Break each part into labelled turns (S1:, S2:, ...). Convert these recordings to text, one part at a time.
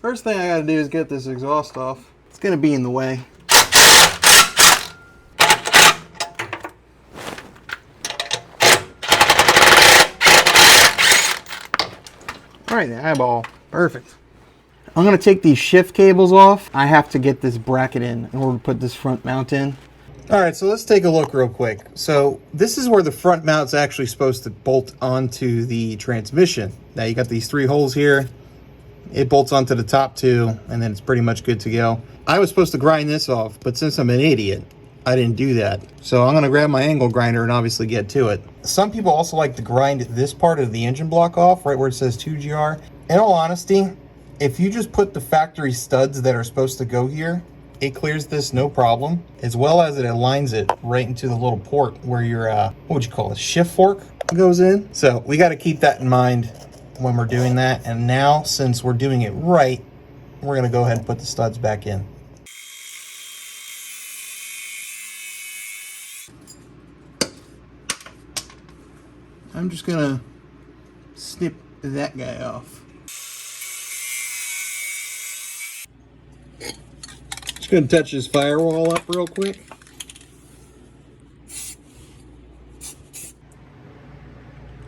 S1: First thing I gotta do is get this exhaust off. It's gonna be in the way. All right, the eyeball, perfect. I'm gonna take these shift cables off. I have to get this bracket in order to put this front mount in. All right, so let's take a look real quick. So this is where the front mount's actually supposed to bolt onto the transmission. Now you got these 3 holes here. It bolts onto the top 2, and then it's pretty much good to go. I was supposed to grind this off, but since I'm an idiot, I didn't do that. So I'm gonna grab my angle grinder and obviously get to it. Some people also like to grind this part of the engine block off, right where it says 2GR. In all honesty, if you just put the factory studs that are supposed to go here, it clears this no problem, as well as it aligns it right into the little port where your, what would you call it, shift fork goes in. So we got to keep that in mind when we're doing that. And now, since we're doing it right, we're going to go ahead and put the studs back in. I'm just going to snip that guy off. Just going to touch this firewall up real quick.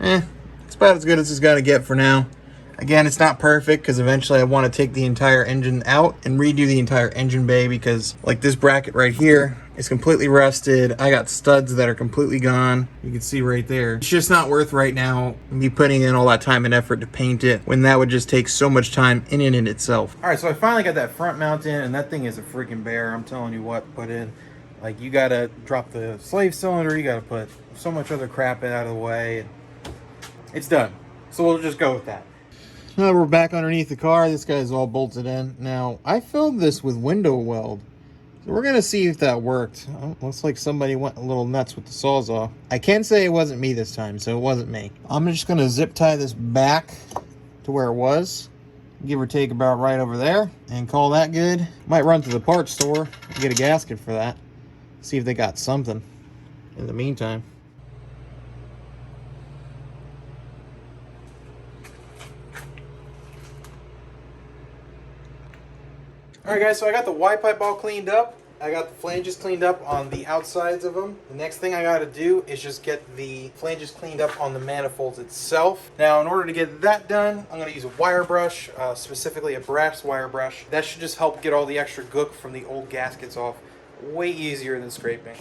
S1: It's about as good as it's going to get for now. Again, it's not perfect because eventually I want to take the entire engine out and redo the entire engine bay, because like this bracket right here is completely rusted. I got studs that are completely gone. You can see right there. It's just not worth right now me putting in all that time and effort to paint it when that would just take so much time in and in itself. All right, so I finally got that front mount in, and that thing is a freaking bear. I'm telling you what, put in. Like, you got to drop the slave cylinder. You got to put so much other crap out of the way. It's done. So we'll just go with that. Now we're back underneath the car. This guy's all bolted in. Now, I filled this with window weld. So we're going to see if that worked. Oh, looks like somebody went a little nuts with the Sawzall. I can say it wasn't me this time, so it wasn't me. I'm just going to zip tie this back to where it was. Give or take about right over there. And call that good. Might run to the parts store and get a gasket for that. See if they got something in the meantime. All right, guys, so I got the Y pipe all cleaned up. I got the flanges cleaned up on the outsides of them. The next thing I got to do is just get the flanges cleaned up on the manifolds itself. Now, in order to get that done, I'm going to use a wire brush, specifically a brass wire brush. That should just help get all the extra gook from the old gaskets off way easier than scraping.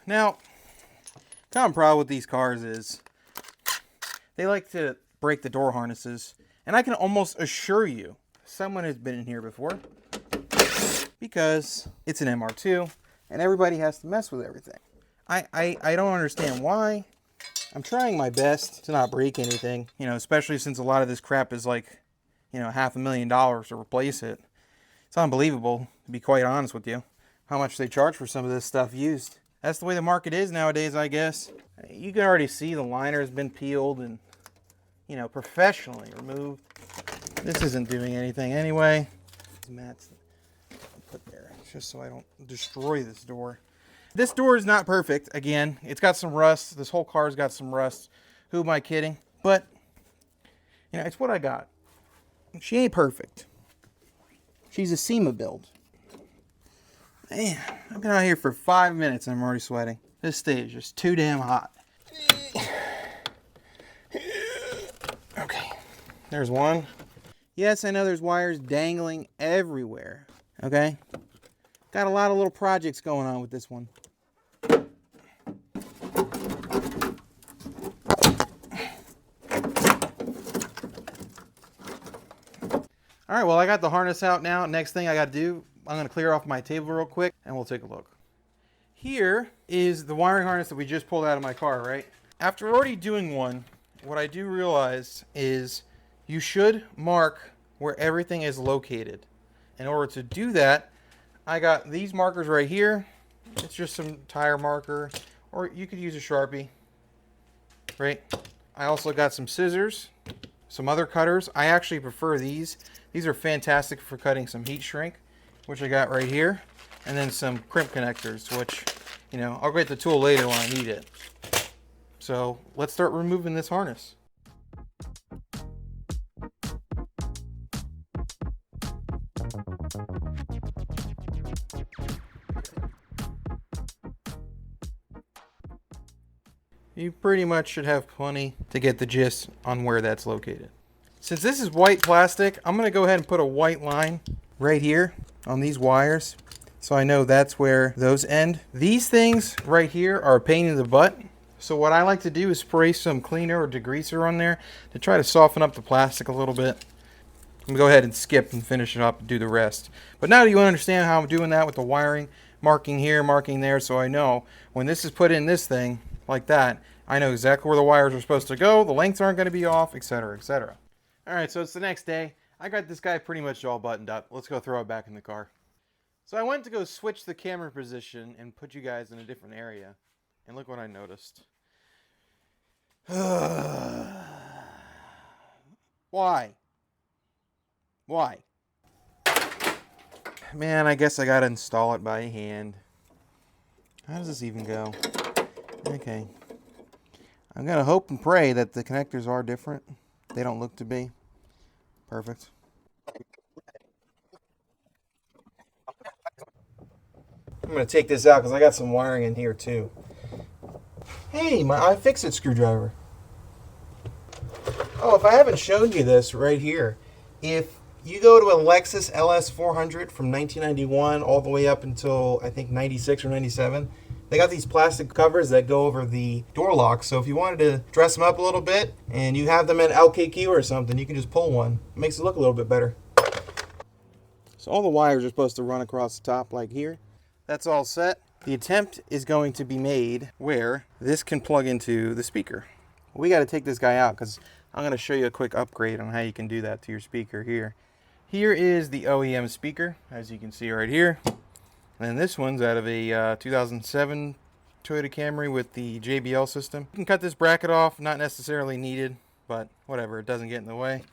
S1: Now, common problem with these cars is they like to break the door harnesses, and I can almost assure you someone has been in here before, because it's an MR2 and everybody has to mess with everything. I don't understand why. I'm trying my best to not break anything, you know, especially since a lot of this crap is like, you know, $500,000 to replace it. It's unbelievable, to be quite honest with you, how much they charge for some of this stuff used. That's the way the market is nowadays, I guess. You can already see the liner has been peeled and, you know, professionally removed. This isn't doing anything anyway. Mats put there just so I don't destroy this door. This door is not perfect. Again, it's got some rust. This whole car's got some rust. Who am I kidding? But, you know, it's what I got. She ain't perfect. She's a SEMA build. Man, I've been out here for 5 minutes and I'm already sweating. This stage is just too damn hot. Okay, there's one. Yes, I know there's wires dangling everywhere. Okay? Got a lot of little projects going on with this one. All right, well, I got the harness out now. Next thing I got to do, I'm going to clear off my table real quick and we'll take a look. Here is the wiring harness that we just pulled out of my car, right? After already doing one, what I do realize is you should mark where everything is located. In order to do that, I got these markers right here, It's just some tire marker, or you could use a Sharpie, right? I also got some scissors, some other cutters. I actually prefer these. These are fantastic for cutting some heat shrink, which I got right here, and then some crimp connectors, which, you know, I'll get the tool later when I need it. So let's start removing this harness. You pretty much should have plenty to get the gist on where that's located. Since this is white plastic, I'm going to go ahead and put a white line right here on these wires, so I know that's where those end. These things right here are a pain in the butt. So what I like to do is spray some cleaner or degreaser on there to try to soften up the plastic a little bit. I'm going to go ahead and skip and finish it up and do the rest. But now you understand how I'm doing that with the wiring, marking here, marking there, so I know when this is put in this thing, like that, I know exactly where the wires are supposed to go, the lengths aren't going to be off, etc., etc. Alright, so it's the next day. I got this guy pretty much all buttoned up. Let's go throw it back in the car. So I went to go switch the camera position and put you guys in a different area. And look what I noticed. Why? Why? Man, I guess I gotta install it by hand. How does this even go? Okay. I'm gonna hope and pray that the connectors are different. They don't look to be. Perfect. I'm gonna take this out because I got some wiring in here too. Hey, my iFixit screwdriver. Oh, if I haven't shown you this right here, if you go to a Lexus LS400 from 1991 all the way up until I think 96 or 97, they got these plastic covers that go over the door locks. So if you wanted to dress them up a little bit and you have them at LKQ or something, you can just pull one. It makes it look a little bit better. So all the wires are supposed to run across the top like here. That's all set. The attempt is going to be made where this can plug into the speaker. We got to take this guy out because I'm going to show you a quick upgrade on how you can do that to your speaker here. Here is the OEM speaker, as you can see right here. And this one's out of a 2007 Toyota Camry with the JBL system. You can cut this bracket off, not necessarily needed, but whatever, it doesn't get in the way. I'm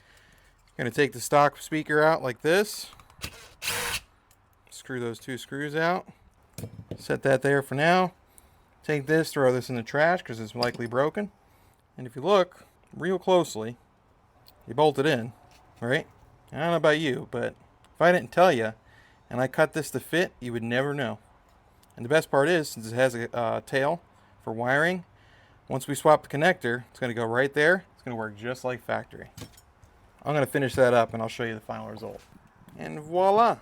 S1: going to take the stock speaker out like this. Screw those two screws out. Set that there for now. Take this, throw this in the trash because it's likely broken. And if you look real closely, you bolt it in, right? I don't know about you, but if I didn't tell you and I cut this to fit, you would never know. And the best part is, since it has a tail for wiring, once we swap the connector, it's going to go right there. It's going to work just like factory. I'm going to finish that up and I'll show you the final result. And voila!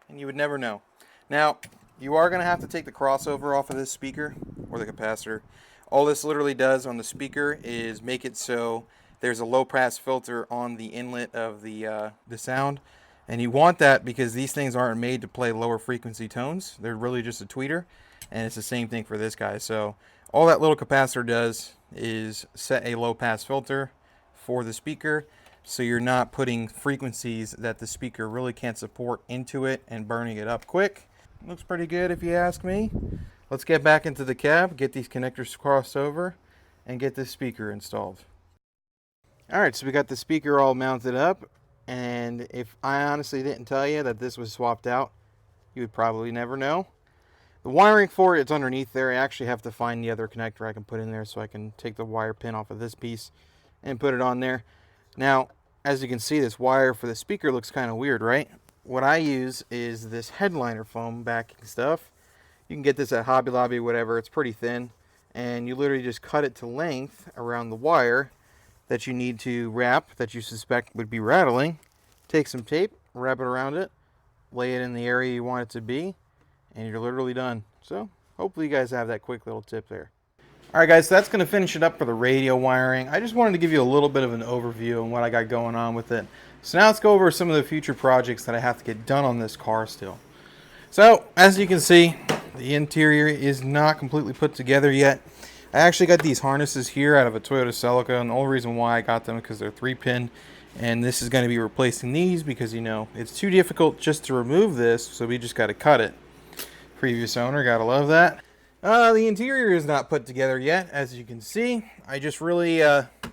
S1: And you would never know. Now, you are going to have to take the crossover off of this speaker or the capacitor. All this literally does on the speaker is make it so there's a low pass filter on the inlet of the sound. And you want that because these things aren't made to play lower frequency tones. They're really just a tweeter. And it's the same thing for this guy. So all that little capacitor does is set a low pass filter for the speaker. So you're not putting frequencies that the speaker really can't support into it and burning it up quick. Looks pretty good if you ask me. Let's get back into the cab, get these connectors crossed over, and get this speaker installed. Alright, so we got the speaker all mounted up, and if I honestly didn't tell you that this was swapped out, you would probably never know. The wiring for it's underneath there. I actually have to find the other connector I can put in there so I can take the wire pin off of this piece and put it on there. Now, as you can see, this wire for the speaker looks kind of weird, right? What I use is this headliner foam backing stuff. You can get this at Hobby Lobby, whatever. It's pretty thin. And you literally just cut it to length around the wire that you need to wrap, that you suspect would be rattling. Take some tape, wrap it around it, lay it in the area you want it to be, and you're literally done. So, hopefully you guys have that quick little tip there. Alright guys, so that's going to finish it up for the radio wiring. I just wanted to give you a little bit of an overview on what I got going on with it. So now let's go over some of the future projects that I have to get done on this car still. So, as you can see, the interior is not completely put together yet. I actually got these harnesses here out of a Toyota Celica, and the only reason why I got them is because they're 3-pin. And this is going to be replacing these because, you know, it's too difficult just to remove this, so we just got to cut it. Previous owner, gotta love that. The interior is not put together yet, as you can see. I just really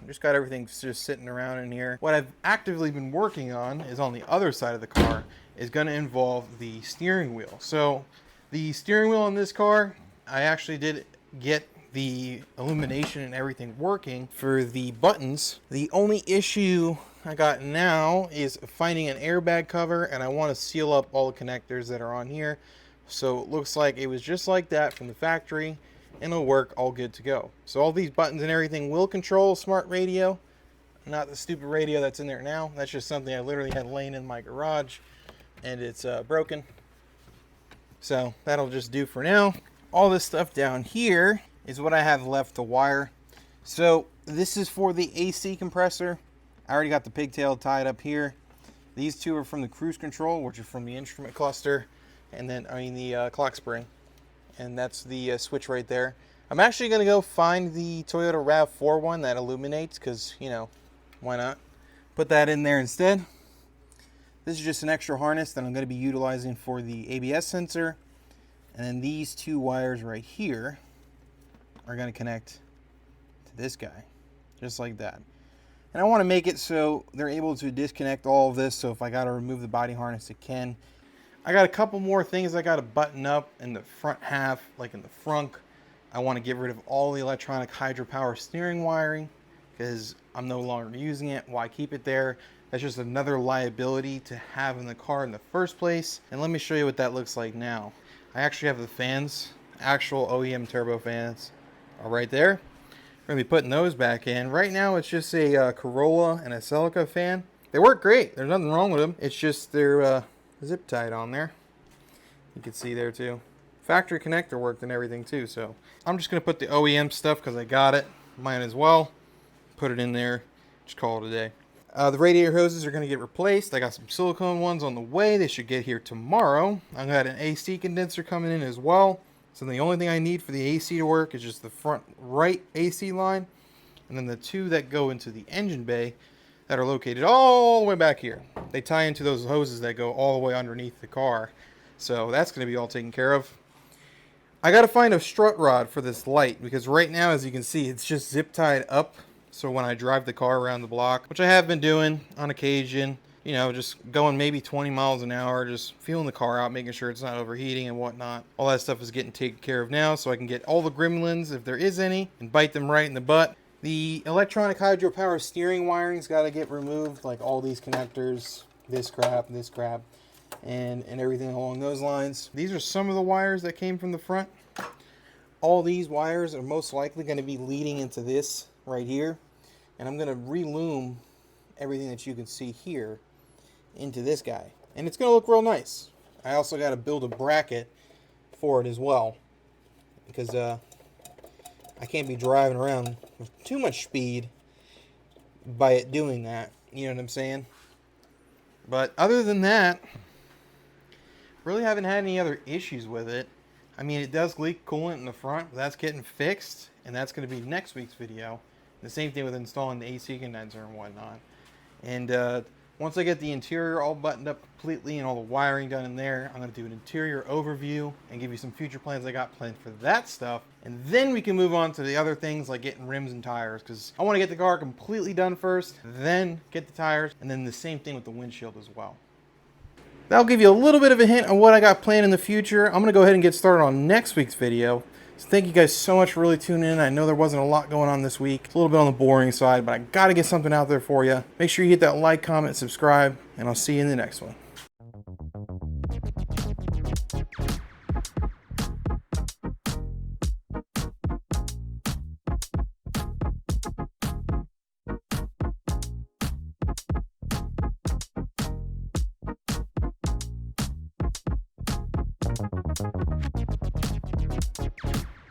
S1: just got everything just sitting around in here. What I've actively been working on is on the other side of the car is going to involve the steering wheel. So the steering wheel in this car, I actually did get the illumination and everything working for the buttons. The only issue I got now is finding an airbag cover, and I want to seal up all the connectors that are on here. So it looks like it was just like that from the factory, and it'll work all good to go. So all these buttons and everything will control smart radio, not the stupid radio that's in there now. That's just something I literally had laying in my garage, and it's broken. So that'll just do for now. All this stuff down here is what I have left to wire. So this is for the AC compressor. I already got the pigtail tied up here. These two are from the cruise control, which are from the instrument cluster. And then, the clock spring. And that's the switch right there. I'm actually going to go find the Toyota RAV4 one that illuminates, because, you know, why not? Put that in there instead. This is just an extra harness that I'm going to be utilizing for the ABS sensor. And then these two wires right here are going to connect to this guy, just like that. And I want to make it so they're able to disconnect all of this, so if I got to remove the body harness, it can. I got a couple more things I got to button up in the front half, like in the front. I want to get rid of all the electronic hydropower steering wiring because I'm no longer using it. Why keep it there? That's just another liability to have in the car in the first place. And let me show you what that looks like now. I actually have the fans, actual OEM turbo fans, are right there. We're going to be putting those back in. Right now it's just a Corolla and a Celica fan. They work great. There's nothing wrong with them. It's just they're zip tied on there. You can see there too. Factory connector worked and everything too, so I'm just gonna put the OEM stuff because I got it. Mine as well. Put it in there. Just call it a day. The radiator hoses are gonna get replaced. I got some silicone ones on the way. They should get here tomorrow. I've got an AC condenser coming in as well. So the only thing I need for the AC to work is just the front right AC line, and then the two that go into the engine bay that are located all the way back here. They tie into those hoses that go all the way underneath the car. So that's going to be all taken care of. I got to find a strut rod for this light because right now, as you can see, it's just zip tied up. So when I drive the car around the block, which I have been doing on occasion, you know, just going maybe 20 miles an hour, just feeling the car out, making sure it's not overheating and whatnot. All that stuff is getting taken care of now, so I can get all the gremlins, if there is any, and bite them right in the butt. The electronic hydropower steering wiring's got to get removed, like all these connectors, this crap, and everything along those lines. These are some of the wires that came from the front. All these wires are most likely going to be leading into this right here, and I'm going to relume everything that you can see here into this guy, and it's going to look real nice. I also got to build a bracket for it as well, because I can't be driving around with too much speed by it doing that. You know what I'm saying? But other than that, really haven't had any other issues with it. I mean, it does leak coolant in the front, but that's getting fixed, and that's going to be next week's video. The same thing with installing the AC condenser and whatnot. And once I get the interior all buttoned up completely and all the wiring done in there, I'm going to do an interior overview and give you some future plans I got planned for that stuff. And then we can move on to the other things like getting rims and tires, because I want to get the car completely done first, then get the tires, and then the same thing with the windshield as well. That'll give you a little bit of a hint on what I got planned in the future. I'm going to go ahead and get started on next week's video. So thank you guys so much for really tuning in. I know there wasn't a lot going on this week. It's a little bit on the boring side, but I got to get something out there for you. Make sure you hit that like, comment, subscribe, and I'll see you in the next one.